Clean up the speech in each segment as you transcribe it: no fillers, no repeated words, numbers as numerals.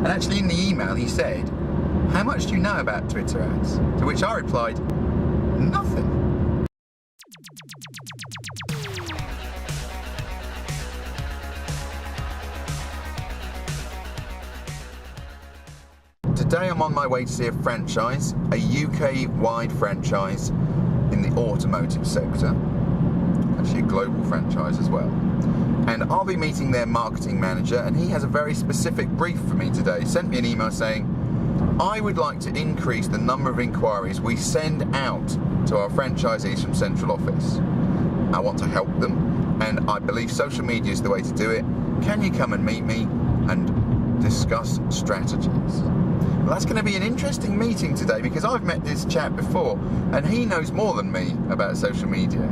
And actually in the email he said, "How much do you know about Twitter ads?" To which I replied, "Nothing." Today I'm on my way to see a franchise, a UK-wide franchise in the automotive sector, actually a global franchise as well. And I'll be meeting their marketing manager, and he has a very specific brief for me today. He sent me an email saying, "I would like to increase the number of inquiries we send out to our franchisees from central office. I want to help them, and I believe social media is the way to do it. Can you come and meet me and discuss strategies?" Well, that's going to be an interesting meeting today because I've met this chap before and he knows more than me about social media.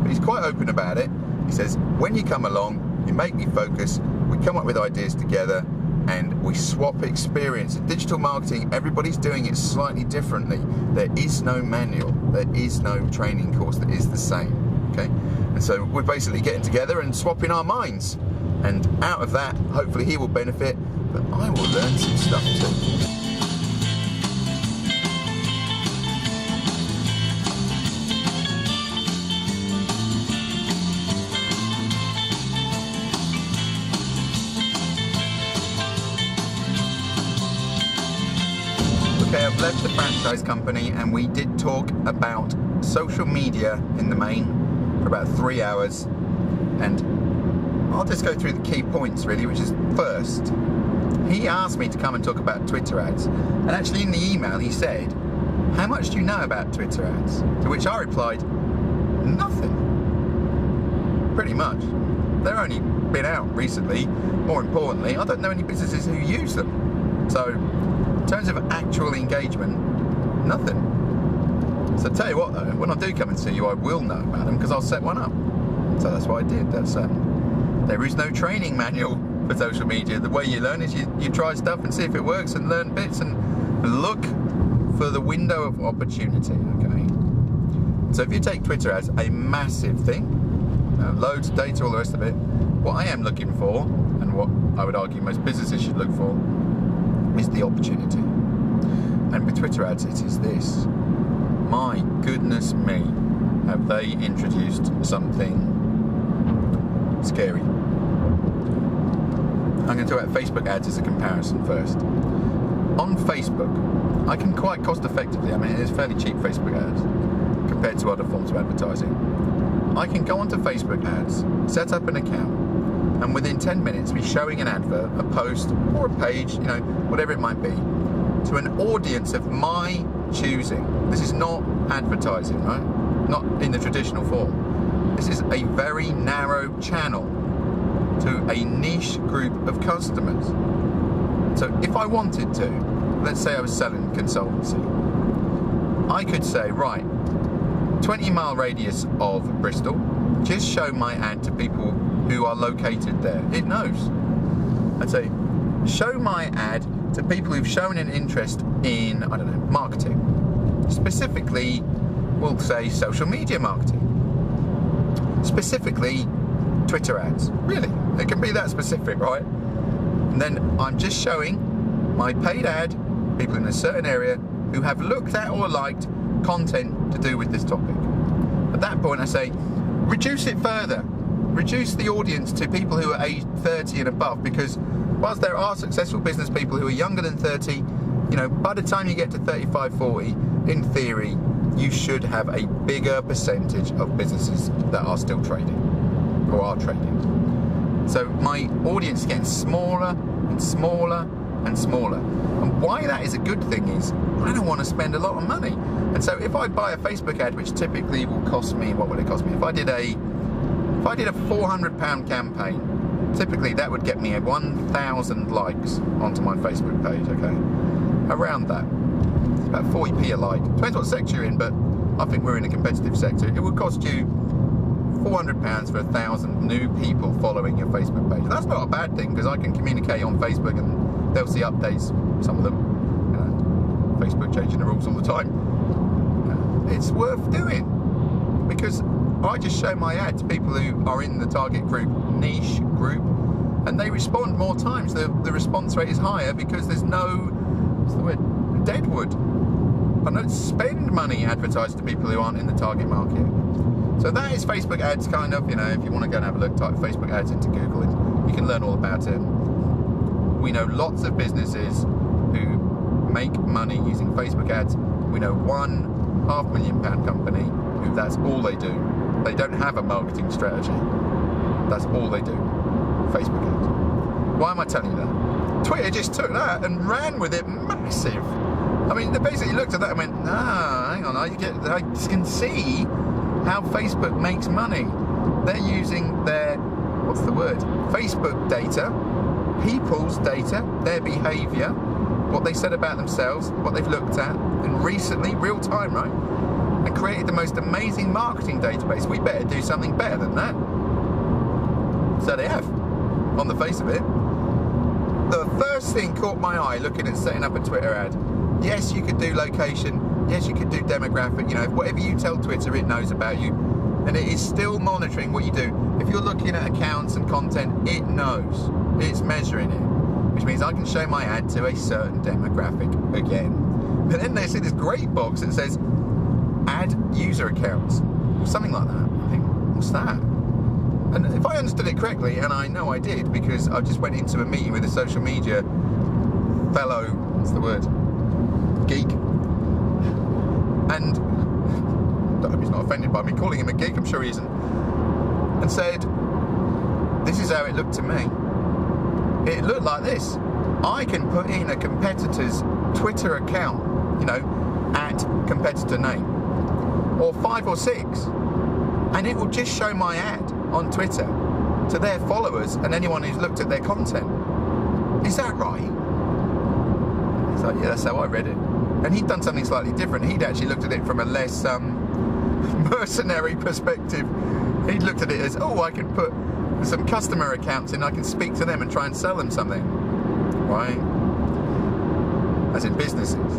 But he's quite open about it. He says, when you come along, you make me focus, we come up with ideas together and we swap experience. In digital marketing, everybody's doing it slightly differently. There is no manual, there is no training course that is the same, okay? And so we're basically getting together and swapping our minds. And out of that, hopefully he will benefit, but I will learn some stuff too. Okay, I've left the franchise company and we did talk about social media in the main for about 3 hours, and I'll just go through the key points really, which is first, he asked me to come and talk about Twitter ads, and actually in the email he said, "How much do you know about Twitter ads?" To which I replied, "Nothing." Pretty much. They're only been out recently. More importantly, I don't know any businesses who use them. So in terms of actual engagement, nothing. So tell you what though, when I do come and see you, I will know about them because I'll set one up. So that's what I did. There is no training manual for social media. The way you learn is you try stuff and see if it works and learn bits and look for the window of opportunity, okay? So if you take Twitter ads, a massive thing, loads of data, all the rest of it, what I am looking for, and what I would argue most businesses should look for, is the opportunity. And with Twitter ads, it is this. My goodness me, have they introduced something scary. I'm going to talk about Facebook ads as a comparison first. On Facebook, I can quite cost effectively, I mean it is fairly cheap Facebook ads compared to other forms of advertising. I can go onto Facebook ads, set up an account, and within 10 minutes be showing an advert, a post, or a page, you know, whatever it might be, to an audience of my choosing. This is not advertising, right? Not in the traditional form. This is a very narrow channel to a niche group of customers. So if I wanted to, let's say I was selling consultancy, I could say, right, 20-mile radius of Bristol, just show my ad to people who are located there. It knows. I'd say, show my ad to people who've shown an interest in, I don't know, marketing. Specifically, we'll say social media marketing. Specifically, Twitter ads. Really, it can be that specific, right? And then I'm just showing my paid ad, people in a certain area who have looked at or liked content to do with this topic. At that point I say, reduce it further. Reduce the audience to people who are age 30 and above, because whilst there are successful business people who are younger than 30, you know, by the time you get to 35, 40, in theory, you should have a bigger percentage of businesses that are still trading, or are trading. So my audience is getting smaller and smaller and smaller. And why that is a good thing is, I don't want to spend a lot of money. And so if I buy a Facebook ad, which typically will cost me, what would it cost me? If I did a £400 campaign, typically that would get me 1,000 likes onto my Facebook page, okay? Around that. It's about 40p a like. Depends what sector you're in, but I think we're in a competitive sector. It would cost you £400 for 1,000 new people following your Facebook page. That's not a bad thing, because I can communicate on Facebook and they'll see updates, some of them. You know, Facebook changing the rules all the time. It's worth doing, because I just show my ad to people who are in the target group, niche group, and they respond more times. The response rate is higher because there's no, what's the word, deadwood. I don't spend money advertising to people who aren't in the target market. So that is Facebook ads, kind of, you know, if you want to go and have a look, type Facebook ads into Google and you can learn all about it. We know lots of businesses who make money using Facebook ads. We know one £500,000 company who that's all they do. They don't have a marketing strategy. That's all they do. Facebook ads. Why am I telling you that? Twitter just took that and ran with it massive. I mean, they basically looked at that and went, hang on, I can see how Facebook makes money. They're using their, what's the word? Facebook data, people's data, their behaviour, what they said about themselves, what they've looked at, and recently, real time, right? And created the most amazing marketing database. We better do something better than that. So they have, on the face of it. The first thing caught my eye looking at setting up a Twitter ad. Yes, you could do location. Yes, you could do demographic. You know, whatever you tell Twitter, it knows about you. And it is still monitoring what you do. If you're looking at accounts and content, it knows. It's measuring it. Which means I can show my ad to a certain demographic again. But then they see this great box that says, add user accounts. Or something like that. I think, what's that? And if I understood it correctly, and I know I did, because I just went into a meeting with a social media fellow, what's the word, geek, and I hope he's not offended by me calling him a geek, I'm sure he isn't, and said, this is how it looked to me. It looked like this. I can put in a competitor's Twitter account, you know, at competitor name, or 5 or 6, and it will just show my ad on Twitter to their followers and anyone who's looked at their content. Is that right? He's like, yeah, that's how I read it. And he'd done something slightly different. He'd actually looked at it from a less mercenary perspective. He'd looked at it as, oh, I can put some customer accounts in, I can speak to them and try and sell them something. Right? As in businesses.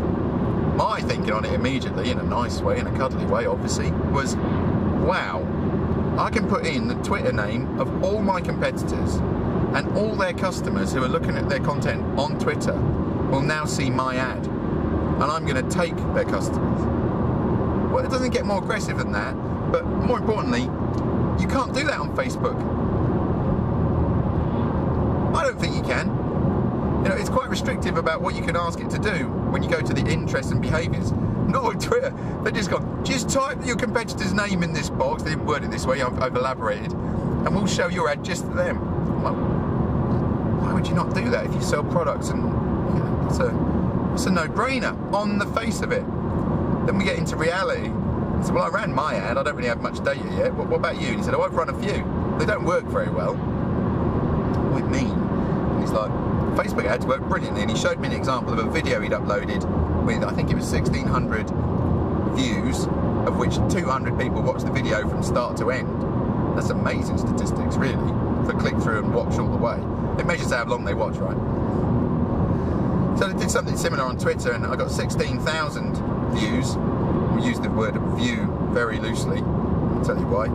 My thinking on it immediately, in a nice way, in a cuddly way, obviously, was, wow, I can put in the Twitter name of all my competitors, and all their customers who are looking at their content on Twitter will now see my ad, and I'm going to take their customers. Well, it doesn't get more aggressive than that, but more importantly, you can't do that on Facebook. I don't think you can. You know, it's quite restrictive about what you can ask it to do when you go to the interests and behaviours. Not on Twitter. They've just gone, just type your competitor's name in this box. They didn't word it this way, I've elaborated. And we'll show your ad just to them. Well, why would you not do that if you sell products? And you know, it's a no-brainer on the face of it. Then we get into reality. I said, well, I ran my ad. I don't really have much data yet. What about you? And he said, oh, I've run a few. They don't work very well. What do you mean? And he's like, Facebook ads work brilliantly. And he showed me an example of a video he'd uploaded with, I think it was 1,600 views, of which 200 people watched the video from start to end. That's amazing statistics, really, for click through and watch all the way. It measures how long they watch, right? So they did something similar on Twitter, and I got 16,000 views. We use the word view very loosely, I'll tell you why.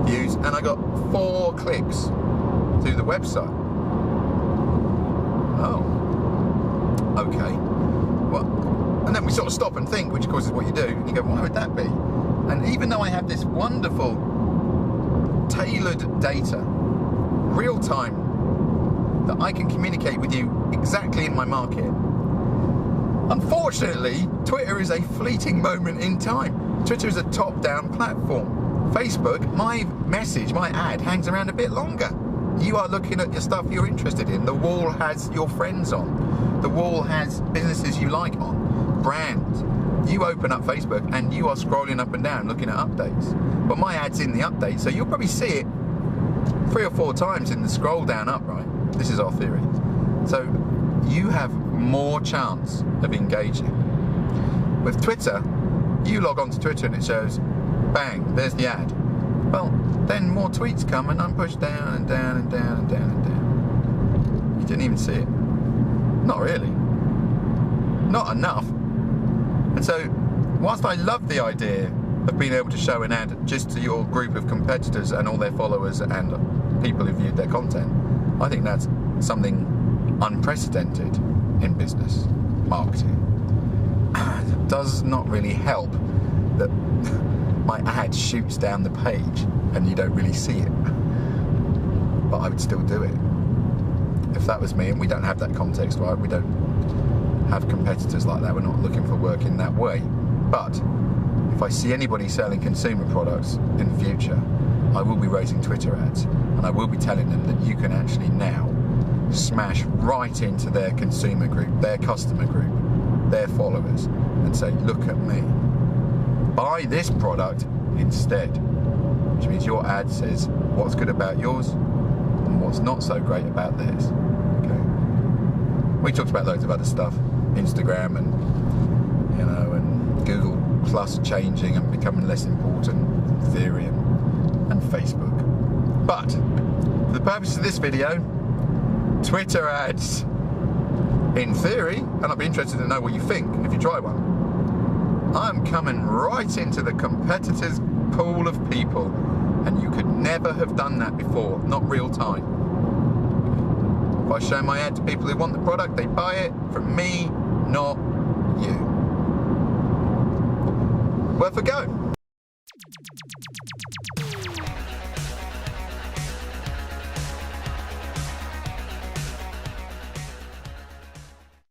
Views, and I got 4 clicks to the website. Oh, okay. Well, and then we sort of stop and think, which of course is what you do, and you go, why would that be? And even though I have this wonderful tailored data, real time, that I can communicate with you exactly in my market, unfortunately, Twitter is a fleeting moment in time. Twitter is a top-down platform. Facebook, my message, my ad, hangs around a bit longer. You are looking at your stuff you're interested in. The wall has your friends on. The wall has businesses you like on. Brands. You open up Facebook and you are scrolling up and down looking at updates. But my ad's in the update, so you'll probably see it 3 or 4 times in the scroll down up, right? This is our theory. So you have more chance of engaging. With Twitter, you log on to Twitter and it shows, bang, there's the ad. Well, then more tweets come and I'm pushed down and down and down and down and down. You didn't even see it. Not really. Not enough. And so, whilst I love the idea of being able to show an ad just to your group of competitors and all their followers and people who viewed their content, I think that's something unprecedented in business marketing. It does not really help that my ad shoots down the page and you don't really see it. But I would still do it. If that was me, and we don't have that context, right? We don't have competitors like that. We're not looking for work in that way. But if I see anybody selling consumer products in the future, I will be raising Twitter ads, and I will be telling them that you can actually now smash right into their consumer group, their customer group, their followers, and say, look at me. Buy this product instead. Which means your ad says what's good about yours and what's not so great about theirs. Okay. We talked about loads of other stuff, Instagram and and Google Plus changing and becoming less important, theory and Facebook. But for the purpose of this video, Twitter ads, in theory, and I'd be interested to know what you think if you try one. I'm coming right into the competitors' pool of people, and you could never have done that before, not real time. If I show my ad to people who want the product, they buy it from me, not you. Worth a go.